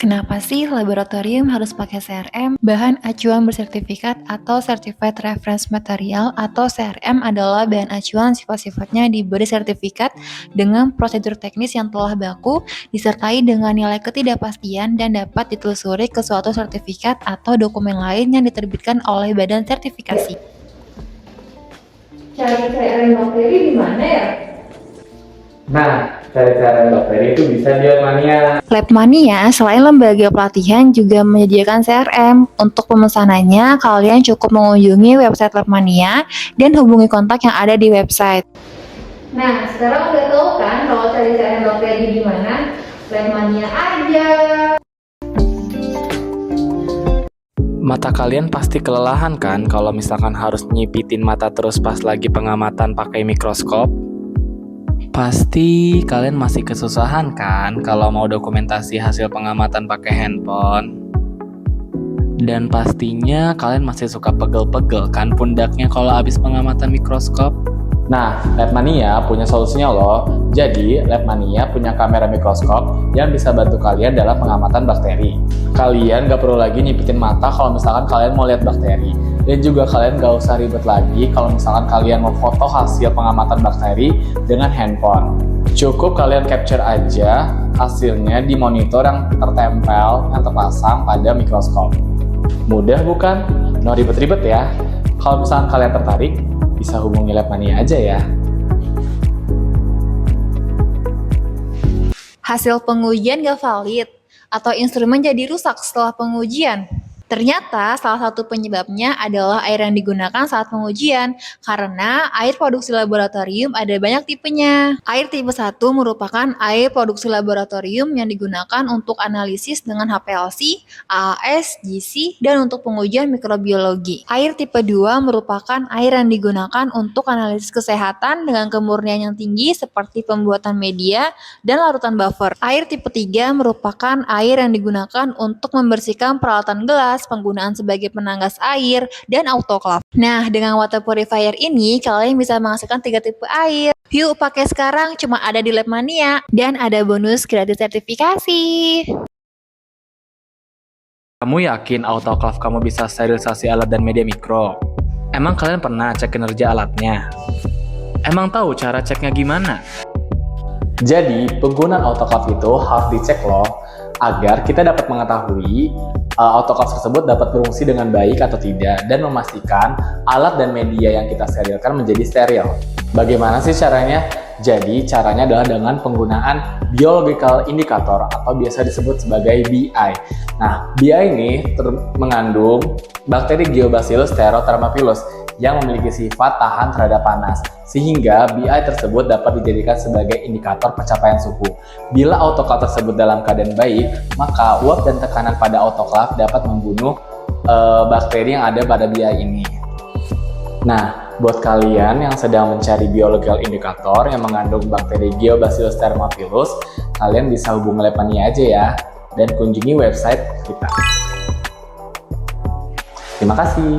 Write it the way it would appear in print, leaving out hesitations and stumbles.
Kenapa sih laboratorium harus pakai CRM? Bahan acuan bersertifikat atau Certified Reference Material atau CRM adalah bahan acuan sifat-sifatnya diberi sertifikat dengan prosedur teknis yang telah baku, disertai dengan nilai ketidakpastian dan dapat ditelusuri ke suatu sertifikat atau dokumen lain yang diterbitkan oleh badan sertifikasi. Cari CRM bakteri di mana ya? Nah, cari CRM bakteri itu bisa di Labmania. Labmania selain lembaga pelatihan juga menyediakan CRM. Untuk pemesanannya, kalian cukup mengunjungi website Labmania dan hubungi kontak yang ada di website. Nah, sekarang udah tahu kan kalau cari CRM bakteri di mana? Labmania aja. Mata kalian pasti kelelahan kan kalau misalkan harus nyipitin mata terus pas lagi pengamatan pakai mikroskop? Pasti kalian masih kesusahan kan kalau mau dokumentasi hasil pengamatan pakai handphone? Dan pastinya kalian masih suka pegel-pegel kan pundaknya kalau habis pengamatan mikroskop? Nah, Labmania punya solusinya loh. Jadi, Labmania punya kamera mikroskop yang bisa bantu kalian dalam pengamatan bakteri. Kalian gak perlu lagi nyipitin mata kalau misalkan kalian mau lihat bakteri. Dan juga kalian gak usah ribet lagi kalau misalkan kalian mau foto hasil pengamatan bakteri dengan handphone. Cukup kalian capture aja hasilnya di monitor yang tertempel, yang terpasang pada mikroskop. Mudah bukan? No ribet-ribet ya. Kalau misalkan kalian tertarik, bisa hubungi Labmania aja ya. Hasil pengujian gak valid atau instrumen jadi rusak setelah pengujian. Ternyata salah satu penyebabnya adalah air yang digunakan saat pengujian, karena air produksi laboratorium ada banyak tipenya. Air tipe 1 merupakan air produksi laboratorium yang digunakan untuk analisis dengan HPLC, AAS, GC, dan untuk pengujian mikrobiologi. Air tipe 2 merupakan air yang digunakan untuk analisis kesehatan dengan kemurnian yang tinggi seperti pembuatan media dan larutan buffer. Air tipe 3 merupakan air yang digunakan untuk membersihkan peralatan gelas, penggunaan sebagai penanggas air, dan autoclave. Nah, dengan water purifier ini, kalian bisa menghasilkan 3 tipe air. Yuk pakai sekarang, cuma ada di Labmania. Dan ada bonus gratis sertifikasi. Kamu yakin autoclave kamu bisa sterilisasi alat dan media mikro? Emang kalian pernah cek kinerja alatnya? Emang tahu cara ceknya gimana? Jadi, penggunaan autoclave itu harus dicek loh, agar kita dapat mengetahui autoclave tersebut dapat berfungsi dengan baik atau tidak, dan memastikan alat dan media yang kita sterilkan menjadi steril. Bagaimana sih caranya? Jadi, caranya adalah dengan penggunaan biological indicator atau biasa disebut sebagai BI. Nah, BI ini mengandung bakteri Geobacillus stereothermophilus yang memiliki sifat tahan terhadap panas, sehingga BI tersebut dapat dijadikan sebagai indikator pencapaian suhu. Bila autoclave tersebut dalam keadaan baik, maka uap dan tekanan pada autoclave dapat membunuh bakteri yang ada pada BI ini. Nah, buat kalian yang sedang mencari biological indicator yang mengandung bakteri Geobacillus thermophilus, kalian bisa hubungi Labmania aja ya, dan kunjungi website kita. Terima kasih.